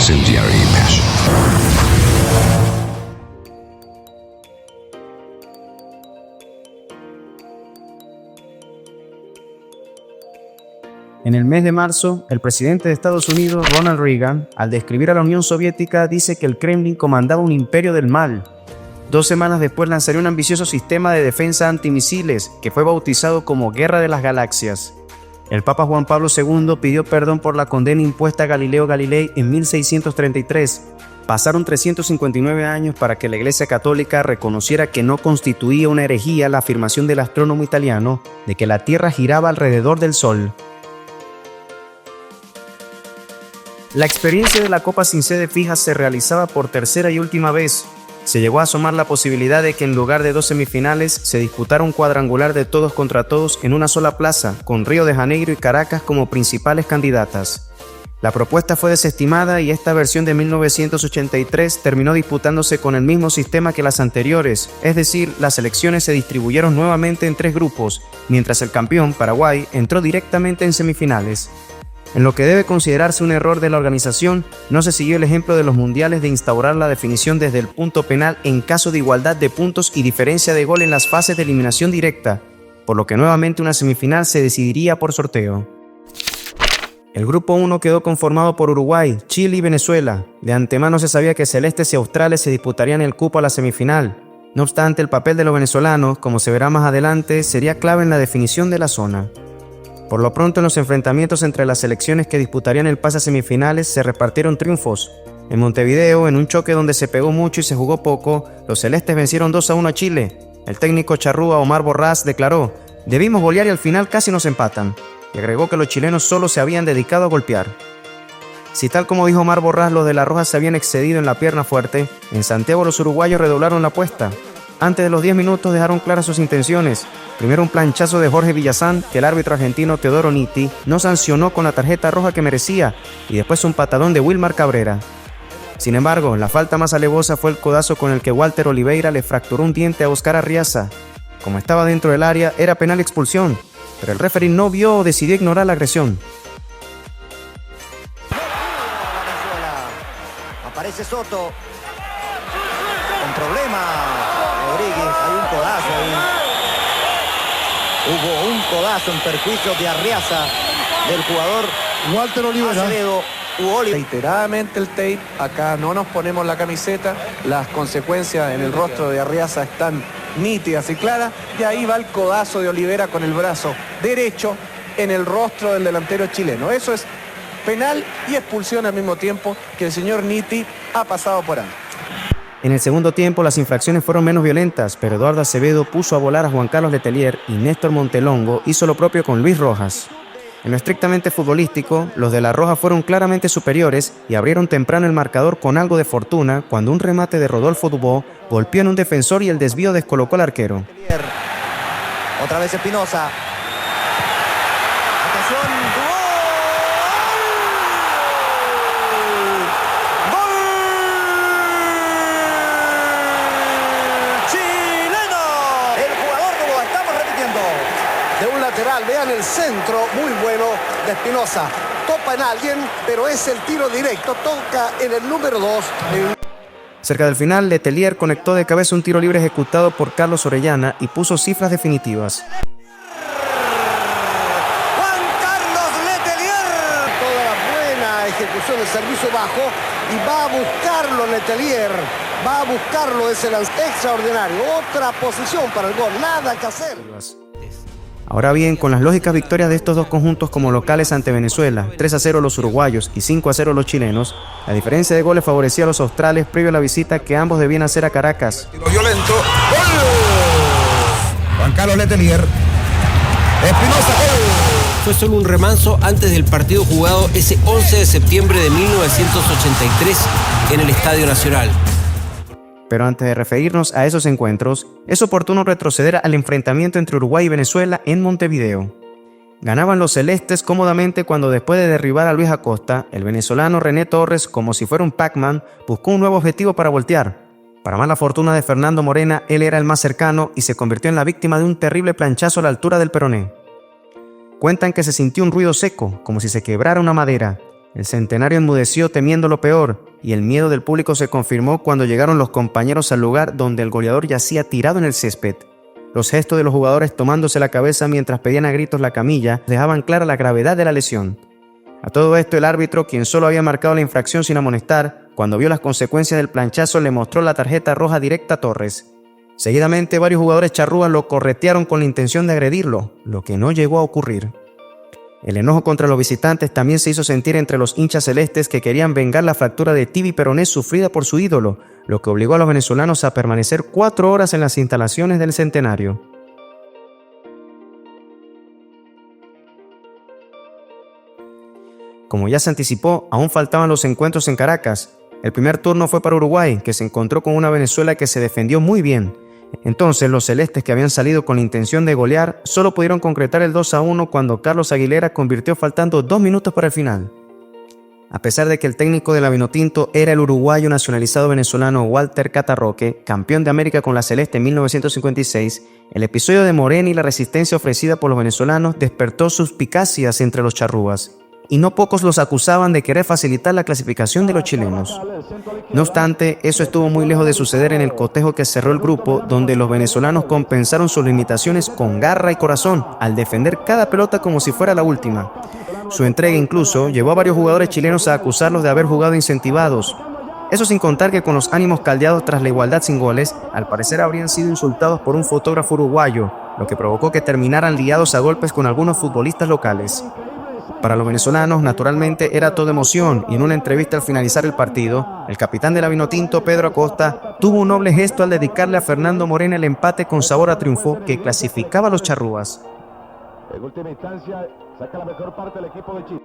incendiary passion. En el mes de marzo, el presidente de Estados Unidos, Ronald Reagan, al describir a la Unión Soviética, dice que el Kremlin comandaba un imperio del mal. 2 semanas después lanzaría un ambicioso sistema de defensa antimisiles, que fue bautizado como Guerra de las Galaxias. El Papa Juan Pablo II pidió perdón por la condena impuesta a Galileo Galilei en 1633. Pasaron 359 años para que la Iglesia Católica reconociera que no constituía una herejía la afirmación del astrónomo italiano de que la Tierra giraba alrededor del Sol. La experiencia de la Copa sin sede fija se realizaba por tercera y última vez. Se llegó a asomar la posibilidad de que en lugar de 2 semifinales se disputara un cuadrangular de todos contra todos en una sola plaza, con Río de Janeiro y Caracas como principales candidatas. La propuesta fue desestimada y esta versión de 1983 terminó disputándose con el mismo sistema que las anteriores, es decir, las selecciones se distribuyeron nuevamente en 3 grupos, mientras el campeón, Paraguay, entró directamente en semifinales. En lo que debe considerarse un error de la organización, no se siguió el ejemplo de los mundiales de instaurar la definición desde el punto penal en caso de igualdad de puntos y diferencia de gol en las fases de eliminación directa, por lo que nuevamente una semifinal se decidiría por sorteo. El grupo 1 quedó conformado por Uruguay, Chile y Venezuela. De antemano se sabía que celestes y australes se disputarían el cupo a la semifinal. No obstante, el papel de los venezolanos, como se verá más adelante, sería clave en la definición de la zona. Por lo pronto, en los enfrentamientos entre las selecciones que disputarían el pase a semifinales se repartieron triunfos. En Montevideo, en un choque donde se pegó mucho y se jugó poco, los celestes vencieron 2-1 a Chile. El técnico charrúa Omar Borrás declaró: "Debimos golear y al final casi nos empatan", y agregó que los chilenos solo se habían dedicado a golpear. Si tal como dijo Omar Borrás, los de la Roja se habían excedido en la pierna fuerte, en Santiago los uruguayos redoblaron la apuesta. Antes de los 10 minutos dejaron claras sus intenciones. Primero un planchazo de Jorge Villazán, que el árbitro argentino Teodoro Nitti no sancionó con la tarjeta roja que merecía, y después un patadón de Wilmar Cabrera. Sin embargo, la falta más alevosa fue el codazo con el que Walter Oliveira le fracturó un diente a Oscar Arriaza. Como estaba dentro del área, era penal expulsión, pero el referee no vio o decidió ignorar la agresión. Aparece Soto. Con problema. Rodríguez, hay un codazo ahí. Hubo un codazo en perjuicio de Arriaza del jugador Walter Oliveira. Acevedo. Reiteradamente el tape, acá no nos ponemos la camiseta, las consecuencias en el rostro de Arriaza están nítidas y claras, y ahí va el codazo de Oliveira con el brazo derecho en el rostro del delantero chileno. Eso es penal y expulsión al mismo tiempo, que el señor Nitti ha pasado por ahí. En el segundo tiempo las infracciones fueron menos violentas, pero Eduardo Acevedo puso a volar a Juan Carlos Letelier y Néstor Montelongo hizo lo propio con Luis Rojas. En lo estrictamente futbolístico, los de la Roja fueron claramente superiores y abrieron temprano el marcador con algo de fortuna cuando un remate de Rodolfo Dubó golpeó en un defensor y el desvío descolocó al arquero. Otra vez Espinosa. Atención, Dubó. Vean el centro muy bueno de Espinosa. Topa en alguien, pero es el tiro directo. Toca en el número 2. Cerca del final, Letelier conectó de cabeza un tiro libre ejecutado por Carlos Orellana y puso cifras definitivas. Juan Carlos Letelier. Toda la buena ejecución del servicio bajo. Y va a buscarlo Letelier. Va a buscarlo ese lance extraordinario. Otra posición para el gol. Nada que hacer. Ahora bien, con las lógicas victorias de estos dos conjuntos como locales ante Venezuela, 3-0 los uruguayos y 5-0 los chilenos, la diferencia de goles favorecía a los australes previo a la visita que ambos debían hacer a Caracas. Tiro violento. ¡Gol! Juan Carlos Letelier. Espinosa. ¡Gol! Fue solo un remanso antes del partido jugado ese 11 de septiembre de 1983 en el Estadio Nacional. Pero antes de referirnos a esos encuentros, es oportuno retroceder al enfrentamiento entre Uruguay y Venezuela en Montevideo. Ganaban los celestes cómodamente cuando después de derribar a Luis Acosta, el venezolano René Torres, como si fuera un Pac-Man, buscó un nuevo objetivo para voltear. Para mala fortuna de Fernando Morena, él era el más cercano y se convirtió en la víctima de un terrible planchazo a la altura del peroné. Cuentan que se sintió un ruido seco, como si se quebrara una madera, El Centenario enmudeció temiendo lo peor, y el miedo del público se confirmó cuando llegaron los compañeros al lugar donde el goleador yacía tirado en el césped. Los gestos de los jugadores tomándose la cabeza mientras pedían a gritos la camilla dejaban clara la gravedad de la lesión. A todo esto, el árbitro, quien solo había marcado la infracción sin amonestar, cuando vio las consecuencias del planchazo le mostró la tarjeta roja directa a Torres. Seguidamente, varios jugadores charrúas lo corretearon con la intención de agredirlo, lo que no llegó a ocurrir. El enojo contra los visitantes también se hizo sentir entre los hinchas celestes que querían vengar la fractura de tibia y peroné sufrida por su ídolo, lo que obligó a los venezolanos a permanecer 4 horas en las instalaciones del Centenario. Como ya se anticipó, aún faltaban los encuentros en Caracas. El primer turno fue para Uruguay, que se encontró con una Venezuela que se defendió muy bien. Entonces, los celestes, que habían salido con la intención de golear, solo pudieron concretar el 2-1 cuando Carlos Aguilera convirtió faltando 2 minutos para el final. A pesar de que el técnico de la Vinotinto era el uruguayo nacionalizado venezolano Walter Catarroque, campeón de América con la Celeste en 1956, el episodio de Morena y la resistencia ofrecida por los venezolanos despertó suspicacias entre los charrúas, y no pocos los acusaban de querer facilitar la clasificación de los chilenos. No obstante, eso estuvo muy lejos de suceder en el cotejo que cerró el grupo, donde los venezolanos compensaron sus limitaciones con garra y corazón, al defender cada pelota como si fuera la última. Su entrega incluso llevó a varios jugadores chilenos a acusarlos de haber jugado incentivados. Eso sin contar que con los ánimos caldeados tras la igualdad sin goles, al parecer habrían sido insultados por un fotógrafo uruguayo, lo que provocó que terminaran liados a golpes con algunos futbolistas locales. Para los venezolanos, naturalmente, era todo emoción, y en una entrevista al finalizar el partido, el capitán de la Vinotinto, Pedro Acosta, tuvo un noble gesto al dedicarle a Fernando Morena el empate con sabor a triunfo que clasificaba a los charrúas. En última instancia, saca la mejor parte del equipo de Chile.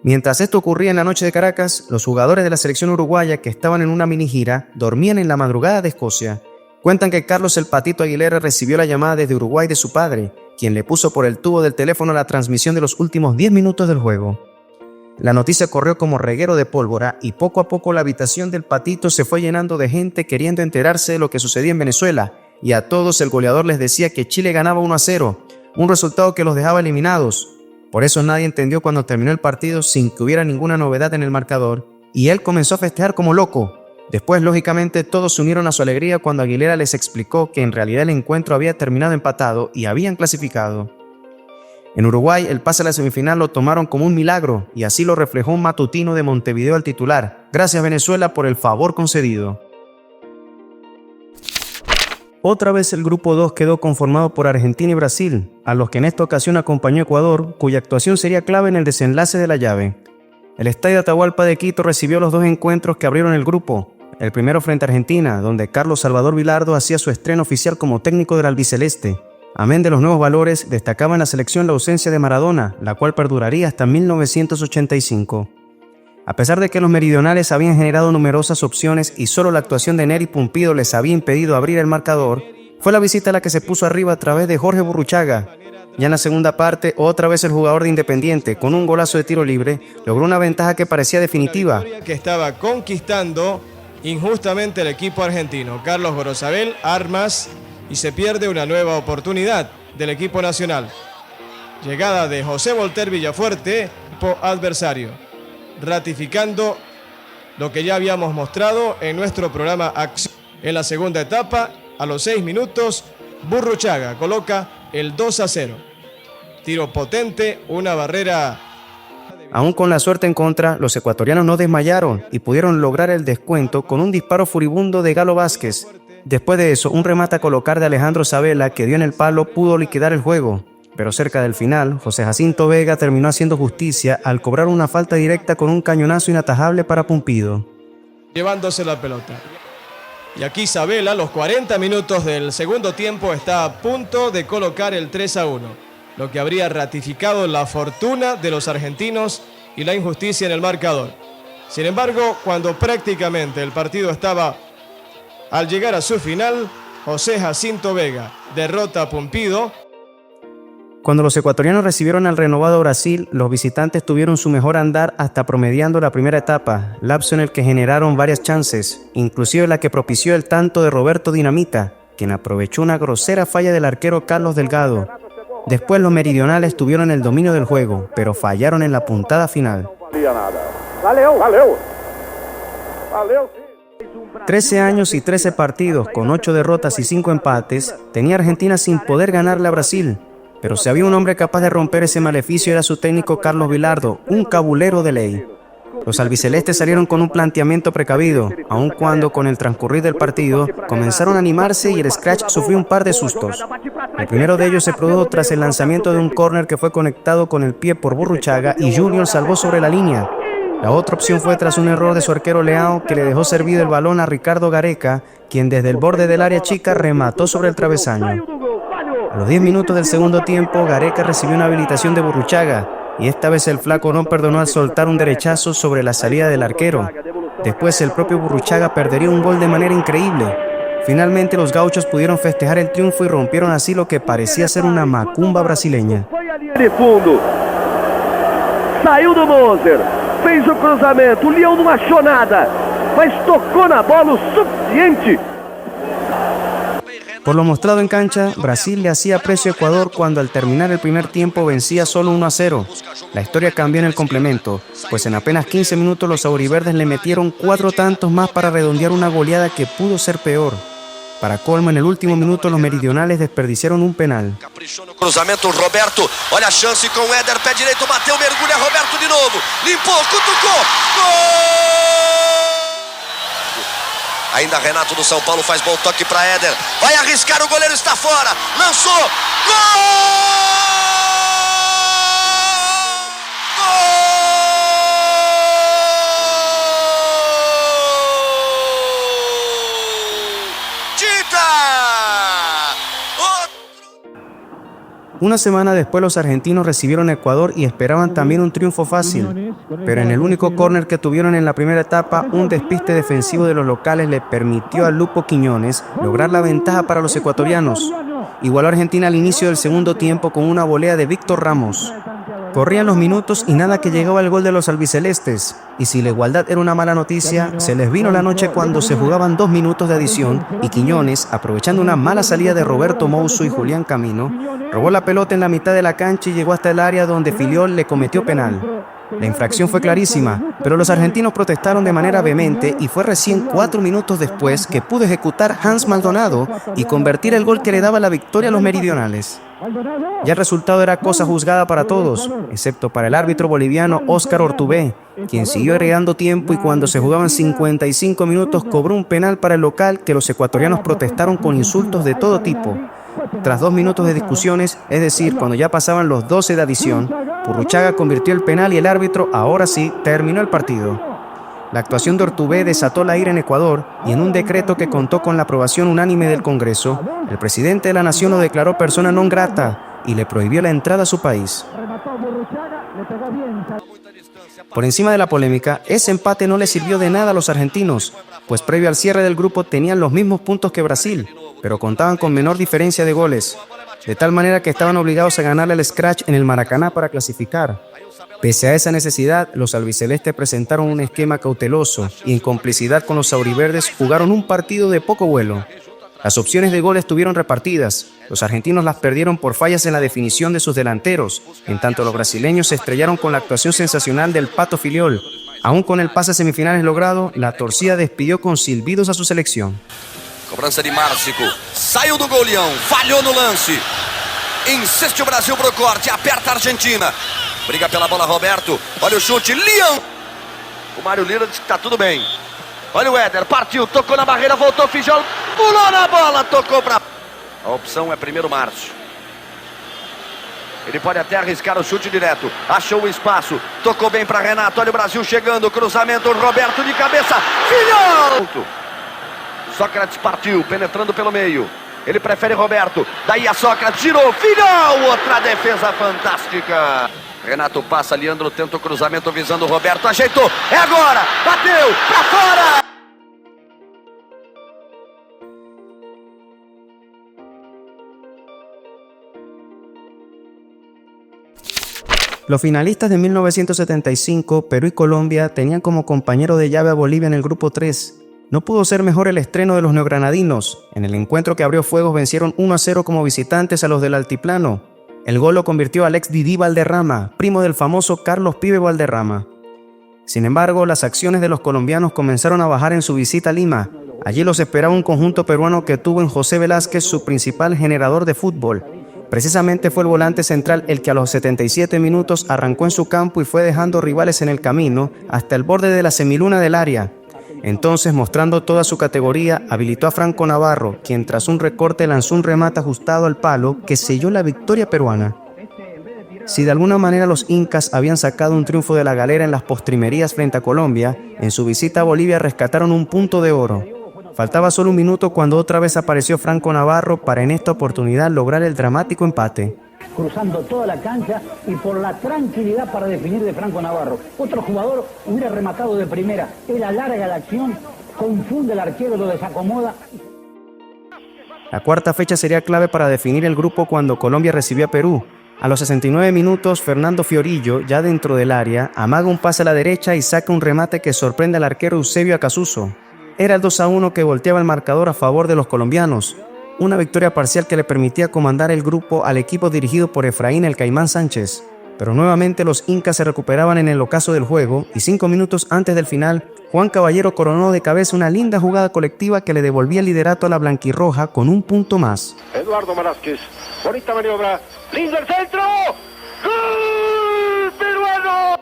Mientras esto ocurría en la noche de Caracas, los jugadores de la selección uruguaya que estaban en una mini gira dormían en la madrugada de Escocia. Cuentan que Carlos el Patito Aguilera recibió la llamada desde Uruguay de su padre, quien le puso por el tubo del teléfono la transmisión de los últimos 10 minutos del juego. La noticia corrió como reguero de pólvora y poco a poco la habitación del Patito se fue llenando de gente queriendo enterarse de lo que sucedía en Venezuela, y a todos el goleador les decía que Chile ganaba 1-0, un resultado que los dejaba eliminados. Por eso nadie entendió cuando terminó el partido sin que hubiera ninguna novedad en el marcador, y él comenzó a festejar como loco. Después, lógicamente, todos se unieron a su alegría cuando Aguilera les explicó que en realidad el encuentro había terminado empatado y habían clasificado. En Uruguay, el pase a la semifinal lo tomaron como un milagro, y así lo reflejó un matutino de Montevideo al titular: "Gracias Venezuela por el favor concedido". Otra vez el grupo 2 quedó conformado por Argentina y Brasil, a los que en esta ocasión acompañó Ecuador, cuya actuación sería clave en el desenlace de la llave. El Estadio Atahualpa de Quito recibió los 2 encuentros que abrieron el grupo. El primero frente a Argentina, donde Carlos Salvador Vilardo hacía su estreno oficial como técnico del albiceleste. Amén de los nuevos valores, destacaba en la selección la ausencia de Maradona, la cual perduraría hasta 1985. A pesar de que los meridionales habían generado numerosas opciones y solo la actuación de Nery Pumpido les había impedido abrir el marcador, fue la visita la que se puso arriba a través de Jorge Burruchaga. Ya en la segunda parte, otra vez el jugador de Independiente, con un golazo de tiro libre, logró una ventaja que parecía definitiva. Que estaba conquistando injustamente el equipo argentino. Carlos Gorosabel, armas, y se pierde una nueva oportunidad del equipo nacional. Llegada de José Volter Villafuerte, equipo adversario, ratificando lo que ya habíamos mostrado en nuestro programa Acción. En la segunda etapa, a los 6 minutos, Burruchaga coloca el 2-0. Tiro potente, una barrera. Aún con la suerte en contra, los ecuatorianos no desmayaron y pudieron lograr el descuento con un disparo furibundo de Galo Vázquez. Después de eso, un remate a colocar de Alejandro Sabela que dio en el palo pudo liquidar el juego. Pero cerca del final, José Jacinto Vega terminó haciendo justicia al cobrar una falta directa con un cañonazo inatajable para Pumpido. Llevándose la pelota. Y aquí Sabela, a los 40 minutos del segundo tiempo, está a punto de colocar el 3-1, lo que habría ratificado la fortuna de los argentinos y la injusticia en el marcador. Sin embargo, cuando prácticamente el partido estaba al llegar a su final, José Jacinto Vega derrota a Pumpido. Cuando los ecuatorianos recibieron al renovado Brasil, los visitantes tuvieron su mejor andar hasta promediando la primera etapa, lapso en el que generaron varias chances, inclusive la que propició el tanto de Roberto Dinamita, quien aprovechó una grosera falla del arquero Carlos Delgado. Después los meridionales tuvieron el dominio del juego, pero fallaron en la puntada final. 13 años y 13 partidos, con 8 derrotas y 5 empates, tenía Argentina sin poder ganarle a Brasil. Pero si había un hombre capaz de romper ese maleficio era su técnico Carlos Vilardo, un cabulero de ley. Los albicelestes salieron con un planteamiento precavido, aun cuando con el transcurrir del partido comenzaron a animarse y el Scratch sufrió un par de sustos. El primero de ellos se produjo tras el lanzamiento de un córner que fue conectado con el pie por Burruchaga y Junior salvó sobre la línea. La otra opción fue tras un error de su arquero Leao que le dejó servido el balón a Ricardo Gareca, quien desde el borde del área chica remató sobre el travesaño. A los 10 minutos del segundo tiempo, Gareca recibió una habilitación de Burruchaga y esta vez el flaco no perdonó al soltar un derechazo sobre la salida del arquero. Después el propio Burruchaga perdería un gol de manera increíble. Finalmente los gauchos pudieron festejar el triunfo y rompieron así lo que parecía ser una macumba brasileña. Saiu do Moser, fez o cruzamento, o Leão não achou nada, mas tocou na bola o suficiente. Por lo mostrado en cancha, Brasil le hacía precio a Ecuador cuando al terminar el primer tiempo vencía solo 1-0. La historia cambió en el complemento, pues en apenas 15 minutos los auriverdes le metieron 4 tantos más para redondear una goleada que pudo ser peor. Para colmo, en el último minuto los meridionales desperdiciaron un penal. Cruzamento, Roberto, olha a chance com o Éder, pé direito, bateu, mergulha, Roberto de novo, limpou, cutucou, gol! Ainda Renato do São Paulo faz bom toque para Éder, vai arriscar, o goleiro está fora, lançou, gol! Una semana después los argentinos recibieron a Ecuador y esperaban también un triunfo fácil, pero en el único córner que tuvieron en la primera etapa, un despiste defensivo de los locales le permitió a Lupo Quiñones lograr la ventaja para los ecuatorianos. Igualó a Argentina al inicio del segundo tiempo con una volea de Víctor Ramos. Corrían los minutos y nada que llegaba el gol de los albicelestes, y si la igualdad era una mala noticia, se les vino la noche cuando se jugaban 2 minutos de adición y Quiñones, aprovechando una mala salida de Roberto Mouso y Julián Camino, robó la pelota en la mitad de la cancha y llegó hasta el área donde Filiol le cometió penal. La infracción fue clarísima, pero los argentinos protestaron de manera vehemente y fue recién 4 minutos después que pudo ejecutar Hans Maldonado y convertir el gol que le daba la victoria a los meridionales. Ya el resultado era cosa juzgada para todos, excepto para el árbitro boliviano Óscar Ortubé, quien siguió agregando tiempo y cuando se jugaban 55 minutos cobró un penal para el local que los ecuatorianos protestaron con insultos de todo tipo. Tras 2 minutos de discusiones, es decir, cuando ya pasaban los 12 de adición, Burruchaga convirtió el penal y el árbitro, ahora sí, terminó el partido. La actuación de Ortubé desató la ira en Ecuador y en un decreto que contó con la aprobación unánime del Congreso, el presidente de la nación lo declaró persona non grata y le prohibió la entrada a su país. Por encima de la polémica, ese empate no le sirvió de nada a los argentinos, pues previo al cierre del grupo tenían los mismos puntos que Brasil, pero contaban con menor diferencia de goles, de tal manera que estaban obligados a ganarle al Scratch en el Maracaná para clasificar. Pese a esa necesidad, los albicelestes presentaron un esquema cauteloso y en complicidad con los auriverdes jugaron un partido de poco vuelo. Las opciones de gol estuvieron repartidas, los argentinos las perdieron por fallas en la definición de sus delanteros, en tanto los brasileños se estrellaron con la actuación sensacional del Pato Filiol. Aún con el pase a semifinales logrado, la torcida despidió con silbidos a su selección. Cobrança de Márcico, saiu do goleão, falhou no lance, insiste o Brasil pro corte, aperta a Argentina, briga pela bola Roberto, olha o chute, Leão, o Mário Lira diz que tá tudo bem, olha o Éder, partiu, tocou na barreira, voltou, Fijol, pulou na bola, tocou pra... A opção é primeiro Márcio, ele pode até arriscar o chute direto, achou o espaço, tocou bem pra Renato, olha o Brasil chegando, cruzamento, Roberto de cabeça, Fijol! Sócrates partiu, penetrando pelo meio. Ele prefere Roberto. Daí a Sócrates girou. Final! Outra defesa fantástica. Renato passa, Leandro tenta o cruzamento visando o Roberto. Ajeitou. É agora. Bateu. Pra fora. Los finalistas de 1975, Perú y Colombia, tenían como compañero de llave a Bolivia en el grupo 3. No pudo ser mejor el estreno de los neogranadinos. En el encuentro que abrió fuegos vencieron 1-0 como visitantes a los del Altiplano. El gol lo convirtió Alex Didi Valderrama, primo del famoso Carlos Pibe Valderrama. Sin embargo, las acciones de los colombianos comenzaron a bajar en su visita a Lima. Allí los esperaba un conjunto peruano que tuvo en José Velázquez su principal generador de fútbol. Precisamente fue el volante central el que a los 77 minutos arrancó en su campo y fue dejando rivales en el camino hasta el borde de la semiluna del área. Entonces, mostrando toda su categoría, habilitó a Franco Navarro, quien tras un recorte lanzó un remate ajustado al palo que selló la victoria peruana. Si de alguna manera los incas habían sacado un triunfo de la galera en las postrimerías frente a Colombia, en su visita a Bolivia rescataron un punto de oro. Faltaba solo un minuto cuando otra vez apareció Franco Navarro para en esta oportunidad lograr el dramático empate. Cruzando toda la cancha y por la tranquilidad para definir de Franco Navarro. Otro jugador hubiera rematado de primera. Él alarga la acción, confunde al arquero, lo desacomoda. La cuarta fecha sería clave para definir el grupo cuando Colombia recibió a Perú. A los 69 minutos, Fernando Fiorillo, ya dentro del área, amaga un pase a la derecha y saca un remate que sorprende al arquero Eusebio Acasuso. Era el 2-1 que volteaba el marcador a favor de los colombianos. Una victoria parcial que le permitía comandar el grupo al equipo dirigido por Efraín el Caimán Sánchez. Pero nuevamente los incas se recuperaban en el ocaso del juego y 5 minutos antes del final, Juan Caballero coronó de cabeza una linda jugada colectiva que le devolvía el liderato a la blanquirroja con un punto más. Eduardo Velázquez, bonita maniobra, lindo el centro, ¡gol peruano!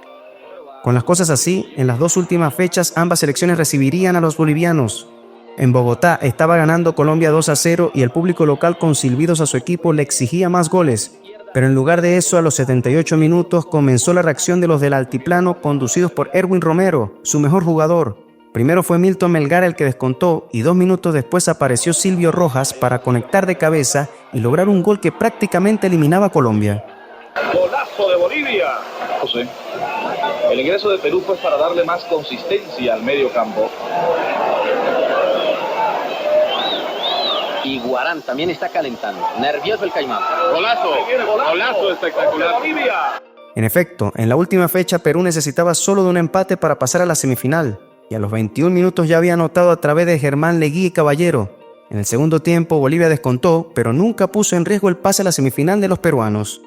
Con las cosas así, en las dos últimas fechas ambas selecciones recibirían a los bolivianos. En Bogotá estaba ganando Colombia 2-0 y el público local con silbidos a su equipo le exigía más goles. Pero en lugar de eso, a los 78 minutos comenzó la reacción de los del Altiplano conducidos por Erwin Romero, su mejor jugador. Primero fue Milton Melgar el que descontó y 2 minutos después apareció Silvio Rojas para conectar de cabeza y lograr un gol que prácticamente eliminaba a Colombia. Golazo de Bolivia. José. El ingreso de Perú fue para darle más consistencia al medio campo. Y Guarán también está calentando. Nervioso el Caimán. Golazo. Golazo espectacular. Bolivia. En efecto, en la última fecha Perú necesitaba solo de un empate para pasar a la semifinal. Y a los 21 minutos ya había anotado a través de Germán Leguí y Caballero. En el segundo tiempo Bolivia descontó, pero nunca puso en riesgo el pase a la semifinal de los peruanos.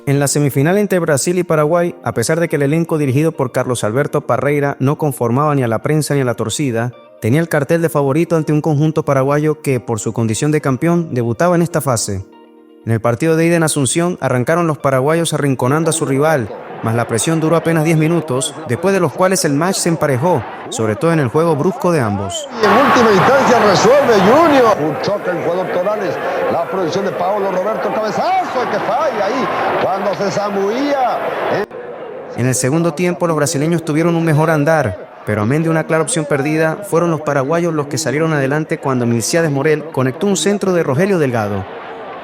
En la semifinal entre Brasil y Paraguay, a pesar de que el elenco dirigido por Carlos Alberto Parreira no conformaba ni a la prensa ni a la torcida, tenía el cartel de favorito ante un conjunto paraguayo que, por su condición de campeón, debutaba en esta fase. En el partido de ida en Asunción, arrancaron los paraguayos arrinconando a su rival, mas la presión duró apenas 10 minutos, después de los cuales el match se emparejó, sobre todo en el juego brusco de ambos. Y en última instancia resuelve Junior. Un choque en jugador Torales. La proyección de Paolo Roberto, cabezazo que falla ahí cuando se zamuía. En el segundo tiempo los brasileños tuvieron un mejor andar, pero amén de una clara opción perdida, fueron los paraguayos los que salieron adelante cuando Milciades Morel conectó un centro de Rogelio Delgado.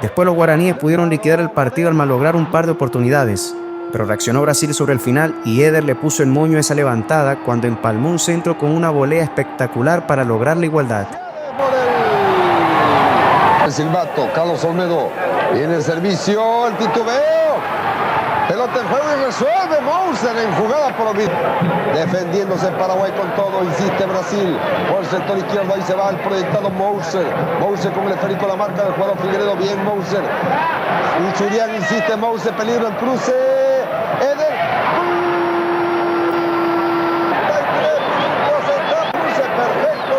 Después los guaraníes pudieron liquidar el partido al malograr un par de oportunidades, pero reaccionó Brasil sobre el final y Éder le puso el moño a esa levantada cuando empalmó un centro con una volea espectacular para lograr la igualdad. El silbato, Carlos Olmedo, viene el servicio, el titubeo, pelota en juego y resuelve Mouser en jugada por defendiéndose Paraguay con todo, insiste Brasil por el sector izquierdo, ahí se va el proyectado Mouser con el esférico, la marca del jugador Figueredo, bien Mouser, Uchurian insiste Mouser, peligro el cruce, Éder, perfecto,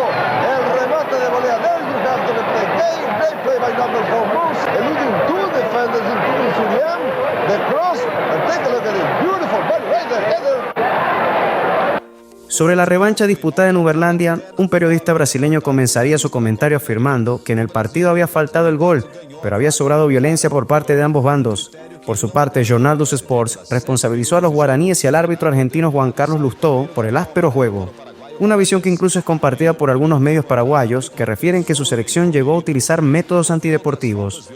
el remate de volea del Ducante de play bailando el juego Mouser, eluding two defenders including Uchurian, the cross, and take a look at it, beautiful, but Éder. Sobre la revancha disputada en Uberlandia, un periodista brasileño comenzaría su comentario afirmando que en el partido había faltado el gol, pero había sobrado violencia por parte de ambos bandos. Por su parte, Jornal dos Sports responsabilizó a los guaraníes y al árbitro argentino Juan Carlos Lustó por el áspero juego. Una visión que incluso es compartida por algunos medios paraguayos que refieren que su selección llegó a utilizar métodos antideportivos.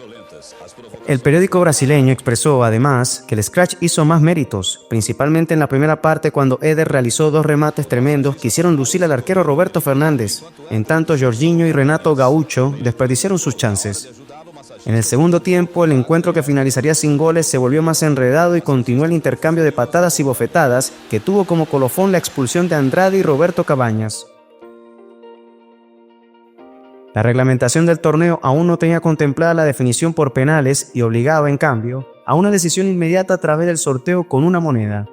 El periódico brasileño expresó, además, que el Scratch hizo más méritos, principalmente en la primera parte cuando Éder realizó 2 remates tremendos que hicieron lucir al arquero Roberto Fernández, en tanto Jorginho y Renato Gaúcho desperdiciaron sus chances. En el segundo tiempo, el encuentro que finalizaría sin goles se volvió más enredado y continuó el intercambio de patadas y bofetadas que tuvo como colofón la expulsión de Andrade y Roberto Cabañas. La reglamentación del torneo aún no tenía contemplada la definición por penales y obligaba, en cambio, a una decisión inmediata a través del sorteo con una moneda.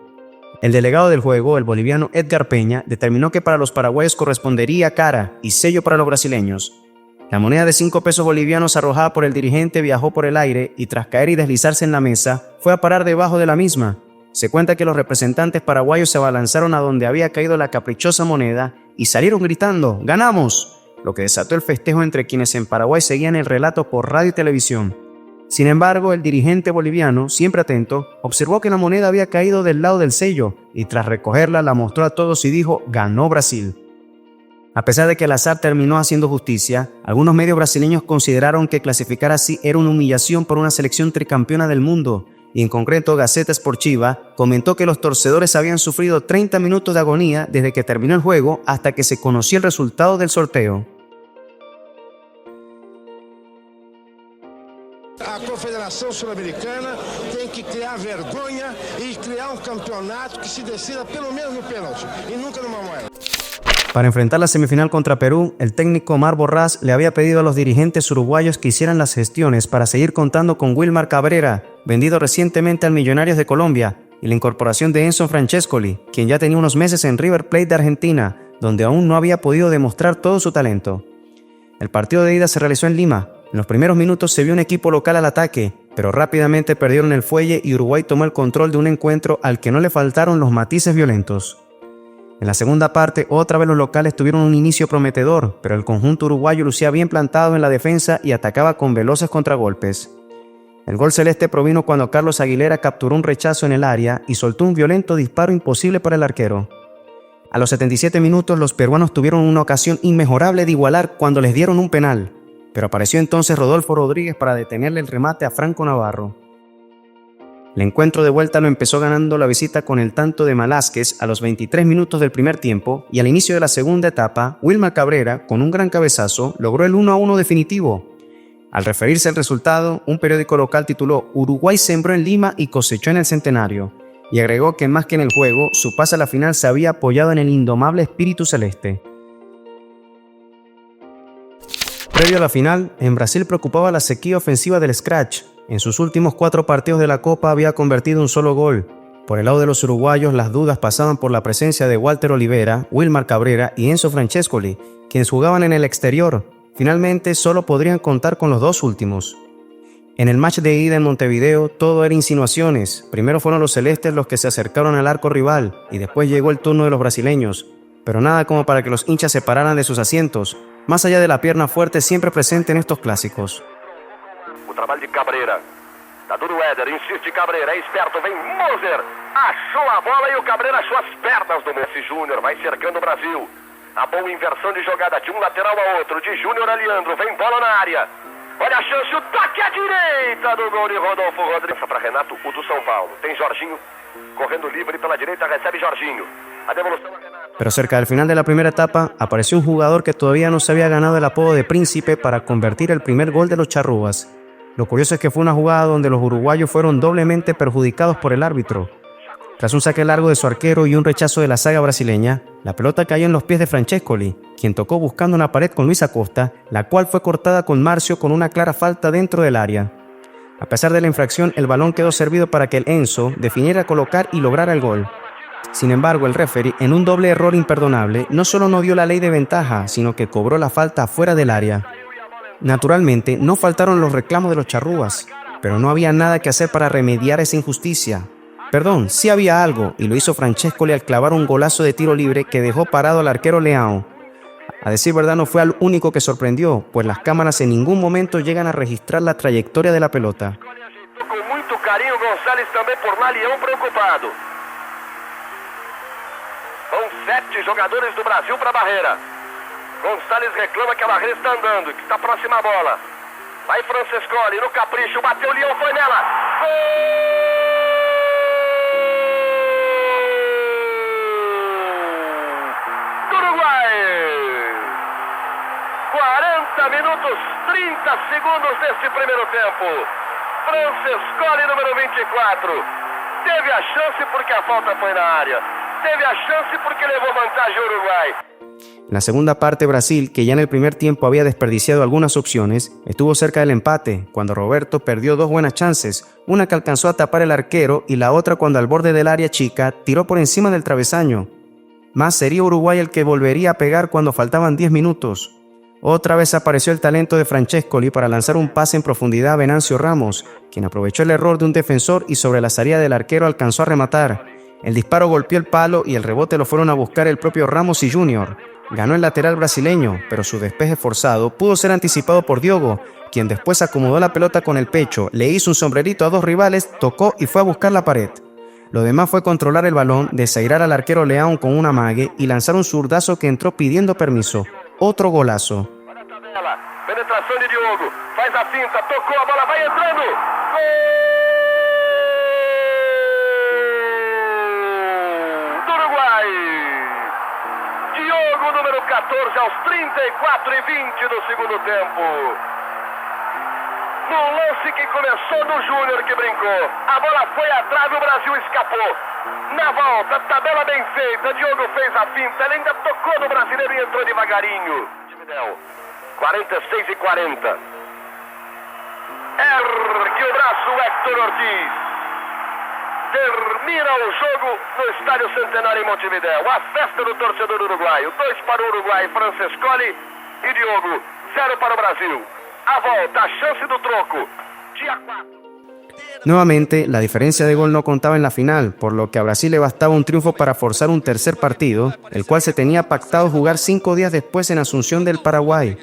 El delegado del juego, el boliviano Edgar Peña, determinó que para los paraguayos correspondería cara y sello para los brasileños. La moneda de 5 pesos bolivianos arrojada por el dirigente viajó por el aire y tras caer y deslizarse en la mesa, fue a parar debajo de la misma. Se cuenta que los representantes paraguayos se abalanzaron a donde había caído la caprichosa moneda y salieron gritando ¡Ganamos!, lo que desató el festejo entre quienes en Paraguay seguían el relato por radio y televisión. Sin embargo, el dirigente boliviano, siempre atento, observó que la moneda había caído del lado del sello y tras recogerla la mostró a todos y dijo «Ganó Brasil». A pesar de que el azar terminó haciendo justicia, algunos medios brasileños consideraron que clasificar así era una humillación por una selección tricampeona del mundo, y en concreto Gaceta Esportiva comentó que los torcedores habían sufrido 30 minutos de agonía desde que terminó el juego hasta que se conoció el resultado del sorteo. A Confederação Sul-Americana tem que criar vergonha e criar campeonato que se decida pelo menos no pênalti e nunca numa moeda. Para enfrentar la semifinal contra Perú, el técnico Omar Borrás le había pedido a los dirigentes uruguayos que hicieran las gestiones para seguir contando con Wilmar Cabrera, vendido recientemente al Millonarios de Colombia, y la incorporación de Enzo Francescoli, quien ya tenía unos meses en River Plate de Argentina, donde aún no había podido demostrar todo su talento. El partido de ida se realizó en Lima. En los primeros minutos se vio un equipo local al ataque, pero rápidamente perdieron el fuelle y Uruguay tomó el control de un encuentro al que no le faltaron los matices violentos. En la segunda parte, otra vez los locales tuvieron un inicio prometedor, pero el conjunto uruguayo lucía bien plantado en la defensa y atacaba con veloces contragolpes. El gol celeste provino cuando Carlos Aguilera capturó un rechazo en el área y soltó un violento disparo imposible para el arquero. A los 77 minutos, los peruanos tuvieron una ocasión inmejorable de igualar cuando les dieron un penal, pero apareció entonces Rodolfo Rodríguez para detenerle el remate a Franco Navarro. El encuentro de vuelta lo empezó ganando la visita con el tanto de Malásquez a los 23 minutos del primer tiempo y al inicio de la segunda etapa, Wilmar Cabrera, con un gran cabezazo, logró el 1-1 definitivo. Al referirse al resultado, un periódico local tituló «Uruguay sembró en Lima y cosechó en el Centenario», y agregó que más que en el juego, su pase a la final se había apoyado en el indomable espíritu celeste. Previo a la final, en Brasil preocupaba la sequía ofensiva del Scratch. En sus últimos 4 partidos de la Copa había convertido un solo gol. Por el lado de los uruguayos, las dudas pasaban por la presencia de Walter Olivera, Wilmar Cabrera y Enzo Francescoli, quienes jugaban en el exterior. Finalmente, solo podrían contar con los 2 últimos. En el match de ida en Montevideo, todo era insinuaciones. Primero fueron los celestes los que se acercaron al arco rival y después llegó el turno de los brasileños. Pero nada como para que los hinchas se pararan de sus asientos, más allá de la pierna fuerte siempre presente en estos clásicos. O trabalho de Cabreira. Tá duro o Éder, insiste Cabreira, é esperto, vem Moser. Achou a bola e o Cabreira achou as pernas do Messi Júnior, vai cercando o Brasil. A boa inversão de jogada de um lateral a outro, de Júnior a Leandro, vem bola na área. Olha a chance, o toque à direita do gol de Rodolfo Rodrigues. Para Renato, o do São Paulo. Tem Jorginho correndo livre pela direita, recebe Jorginho. A devolução a Renato. Pero cerca del final de la primera etapa, apareció un jugador que todavía no se había ganado el apodo de Príncipe para convertir el primer gol de los charrúas. Lo curioso es que fue una jugada donde los uruguayos fueron doblemente perjudicados por el árbitro. Tras un saque largo de su arquero y un rechazo de la saga brasileña, la pelota cayó en los pies de Francescoli, quien tocó buscando una pared con Luis Acosta, la cual fue cortada con Marcio con una clara falta dentro del área. A pesar de la infracción, el balón quedó servido para que el Enzo definiera colocar y lograra el gol. Sin embargo, el referee, en un doble error imperdonable, no solo no dio la ley de ventaja, sino que cobró la falta fuera del área. Naturalmente, no faltaron los reclamos de los charrúas, pero no había nada que hacer para remediar esa injusticia. Perdón, sí había algo, y lo hizo Francescoli al clavar un golazo de tiro libre que dejó parado al arquero Leão. A decir verdad, no fue al único que sorprendió, pues las cámaras en ningún momento llegan a registrar la trayectoria de la pelota. Com muito carinho, Gonçalves também por lá, Leão preocupado. Vão 7 jogadores do Brasil para a barreira. Gonçalves reclama que a barreira está andando, que está próxima à bola. Vai Francescoli no capricho, bateu o Leão, foi nela. Gol do Uruguai. 40 minutos, 30 segundos deste primeiro tempo. Francescoli, número 24. Teve a chance porque a falta foi na área. Teve a chance porque levou vantagem ao Uruguai. En la segunda parte, Brasil, que ya en el primer tiempo había desperdiciado algunas opciones, estuvo cerca del empate, cuando Roberto perdió dos buenas chances, una que alcanzó a tapar el arquero y la otra cuando al borde del área chica tiró por encima del travesaño. Más sería Uruguay el que volvería a pegar cuando faltaban 10 minutos. Otra vez apareció el talento de Francescoli para lanzar un pase en profundidad a Venancio Ramos, quien aprovechó el error de un defensor y sobre la salida del arquero alcanzó a rematar. El disparo golpeó el palo y el rebote lo fueron a buscar el propio Ramos y Junior. Ganó el lateral brasileño, pero su despeje forzado pudo ser anticipado por Diogo, quien después acomodó la pelota con el pecho, le hizo un sombrerito a dos rivales, tocó y fue a buscar la pared. Lo demás fue controlar el balón, desairar al arquero Leão con un amague y lanzar un zurdazo que entró pidiendo permiso. Otro golazo. Penetração de Diogo, faz a finta, tocou, a bola vai entrando. Gol do Uruguai. Diogo, número 14, aos 34 e 20 do segundo tempo. No lance que começou no Júnior que brincou. A bola foi atrás, o Brasil escapou. Na volta, tabela bem feita, Diogo fez a finta, ele ainda tocou no brasileiro e entrou devagarinho. 46 e 40. Ergue o braço Héctor Ortiz. Termina o jogo no Estádio Centenário em Montevidéu. A festa do torcedor uruguaio. 2 para o Uruguai, Francescoli e Diogo. 0 para o Brasil. A volta, a chance do troco. Dia 4. Nuevamente, la diferencia de gol no contaba en la final, por lo que a Brasil le bastaba un triunfo para forzar un tercer partido, el cual se tenía pactado jugar 5 días después en Asunción del Paraguay.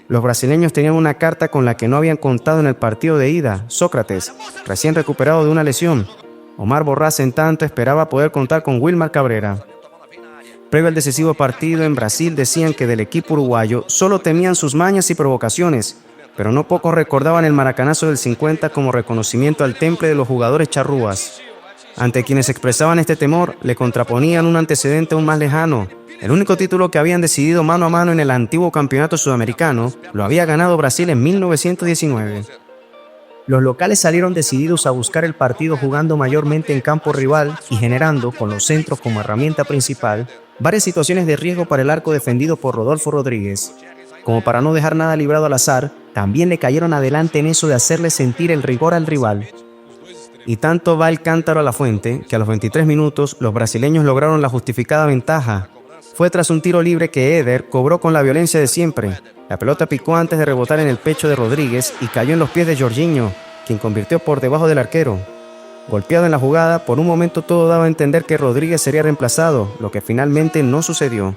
Los brasileños tenían una carta con la que no habían contado en el partido de ida, Sócrates, recién recuperado de una lesión. Omar Borrás, en tanto, esperaba poder contar con Wilmar Cabrera. Previo al decisivo partido, en Brasil decían que del equipo uruguayo solo temían sus mañas y provocaciones, pero no pocos recordaban el maracanazo del 50 como reconocimiento al temple de los jugadores charrúas. Ante quienes expresaban este temor, le contraponían un antecedente aún más lejano. El único título que habían decidido mano a mano en el antiguo campeonato sudamericano lo había ganado Brasil en 1919. Los locales salieron decididos a buscar el partido jugando mayormente en campo rival y generando, con los centros como herramienta principal, varias situaciones de riesgo para el arco defendido por Rodolfo Rodríguez. Como para no dejar nada librado al azar, también le cayeron adelante en eso de hacerle sentir el rigor al rival. Y tanto va el cántaro a la fuente, que a los 23 minutos los brasileños lograron la justificada ventaja. Fue tras un tiro libre que Éder cobró con la violencia de siempre. La pelota picó antes de rebotar en el pecho de Rodríguez y cayó en los pies de Jorginho, quien convirtió por debajo del arquero. Golpeado en la jugada, por un momento todo daba a entender que Rodríguez sería reemplazado, lo que finalmente no sucedió.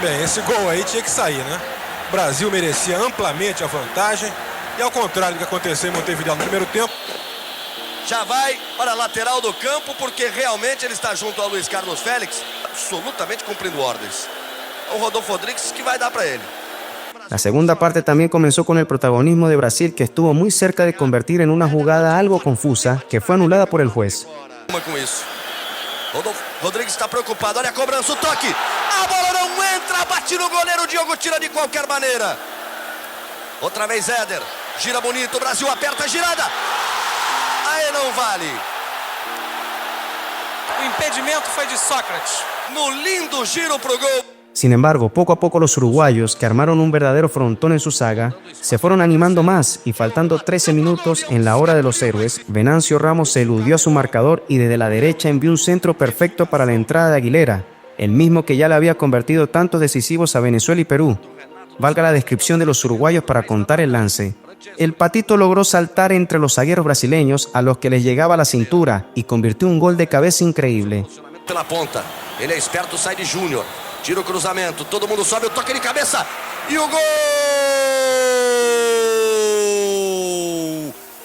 Bem, esse gol aí tinha que sair, né? O Brasil merecia amplamente a vantagem e ao contrário do que aconteceu em Montevidéu no primeiro tempo. Já vai para a lateral do campo porque realmente ele está junto ao Luiz Carlos Félix, absolutamente cumprindo ordens. O Rodolfo Rodríguez que vai dar para ele. La segunda parte también comenzó con el protagonismo de Brasil, que estuvo muy cerca de convertir en una jugada algo confusa que fue anulada por el juez. Com isso. Rodolfo Rodrigues está preocupado, olha a cobrança, o toque. A bola não entra, bate no goleiro, o Diogo tira de qualquer maneira. Outra vez Éder, gira bonito, o Brasil aperta a girada. Aí não vale. O impedimento foi de Sócrates. No lindo giro pro gol. Sin embargo, poco a poco los uruguayos, que armaron un verdadero frontón en su saga, se fueron animando más y faltando 13 minutos en la hora de los héroes, Venancio Ramos se eludió a su marcador y desde la derecha envió un centro perfecto para la entrada de Aguilera, el mismo que ya le había convertido tantos decisivos a Venezuela y Perú. Valga la descripción de los uruguayos para contar el lance. El Patito logró saltar entre los zagueros brasileños a los que les llegaba a la cintura y convirtió un gol de cabeza increíble. Pela ponta, ele é esperto, sai de Júnior. Tira o cruzamento, todo mundo sobe, o toque de cabeça e o gol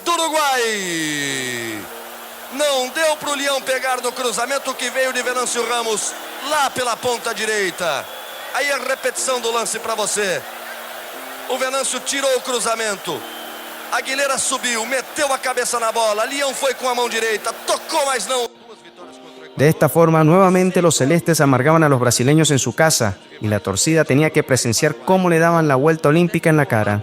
do Uruguai. Não deu para o Leão pegar no cruzamento que veio de Venancio Ramos lá pela ponta direita. Aí a repetição do lance para você. O Venâncio tirou o cruzamento. Aguilera subiu, meteu a cabeça na bola. Leão foi com a mão direita, tocou, mas não. De esta forma, nuevamente los celestes amargaban a los brasileños en su casa y la torcida tenía que presenciar cómo le daban la vuelta olímpica en la cara.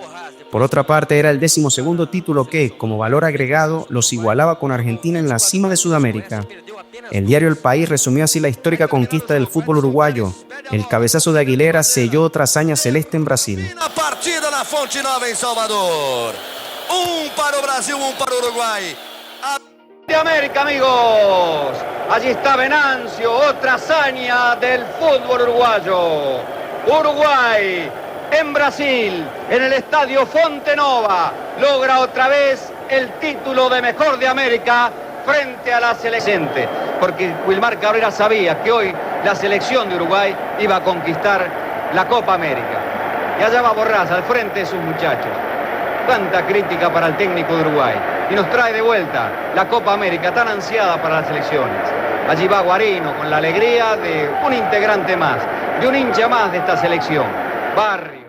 Por otra parte, era el 12º título que, como valor agregado, los igualaba con Argentina en la cima de Sudamérica. El diario El País resumió así la histórica conquista del fútbol uruguayo. El cabezazo de Aguilera selló otra hazaña celeste en Brasil. Na partida na Fonte Nova em Salvador. Para o Brasil, para o Uruguay. De América, amigos. Allí está Venancio, otra hazaña del fútbol uruguayo. Uruguay en Brasil, en el estadio Fonte Nova, logra otra vez el título de mejor de América frente a la selección. Porque Wilmar Cabrera sabía que hoy la selección de Uruguay iba a conquistar la Copa América. Y allá va Borrás al frente de sus muchachos. Tanta crítica para el técnico de Uruguay. Y nos trae de vuelta la Copa América tan ansiada para las selecciones. Allí va Guarino con la alegría de un integrante más, de un hincha más de esta selección. Barrios.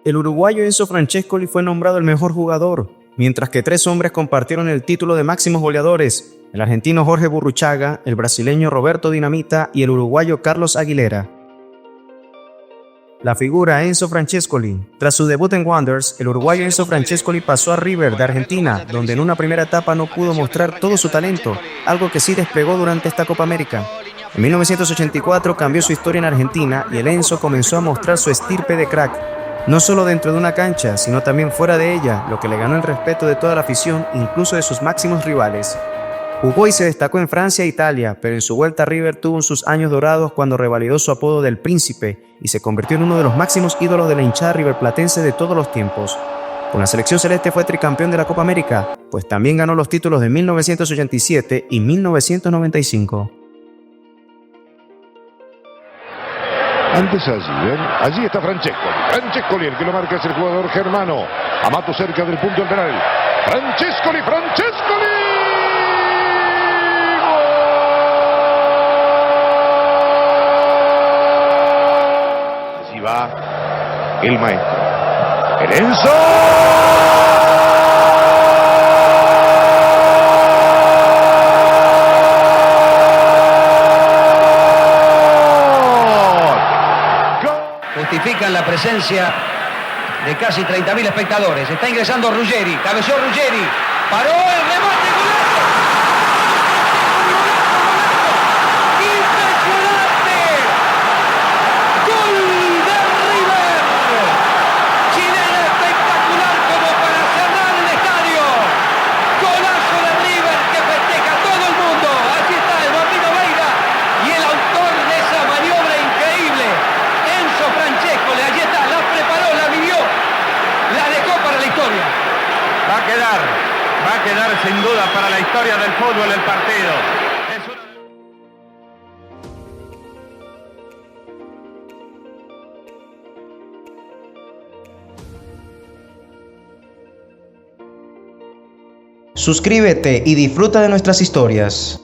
El uruguayo Enzo Francescoli fue nombrado el mejor jugador, mientras que 3 hombres compartieron el título de máximos goleadores: el argentino Jorge Burruchaga, el brasileño Roberto Dinamita y el uruguayo Carlos Aguilera. La figura Enzo Francescoli. Tras su debut en Wanderers, el uruguayo Enzo Francescoli pasó a River de Argentina, donde en una primera etapa no pudo mostrar todo su talento, algo que sí despegó durante esta Copa América. En 1984 cambió su historia en Argentina y el Enzo comenzó a mostrar su estirpe de crack, no solo dentro de una cancha, sino también fuera de ella, lo que le ganó el respeto de toda la afición, incluso de sus máximos rivales. Jugó y se destacó en Francia e Italia, pero en su vuelta a River tuvo sus años dorados cuando revalidó su apodo del Príncipe y se convirtió en uno de los máximos ídolos de la hinchada riverplatense de todos los tiempos. Con la selección celeste fue tricampeón de la Copa América, pues también ganó los títulos de 1987 y 1995. Antes allí está Francescoli, el que lo marca es el jugador germano. Amato cerca del punto del penal. Francescoli. Allí va el maestro. El Enzo. Justifican la presencia de casi 30.000 espectadores. Está ingresando Ruggeri, cabeció Ruggeri, paró el remate, golazo. ¡Impresionante! ¡Gol de River! Chilena espectacular como para cerrar el estadio. Golazo de River que festeja todo el mundo. Aquí está el Bambino Veira y el autor de esa maniobra increíble, Enzo Francescoli. Allí está, la preparó, la vivió, la dejó para la historia. Va a quedar sin duda para la historia del fútbol el partido. Suscríbete y disfruta de nuestras historias.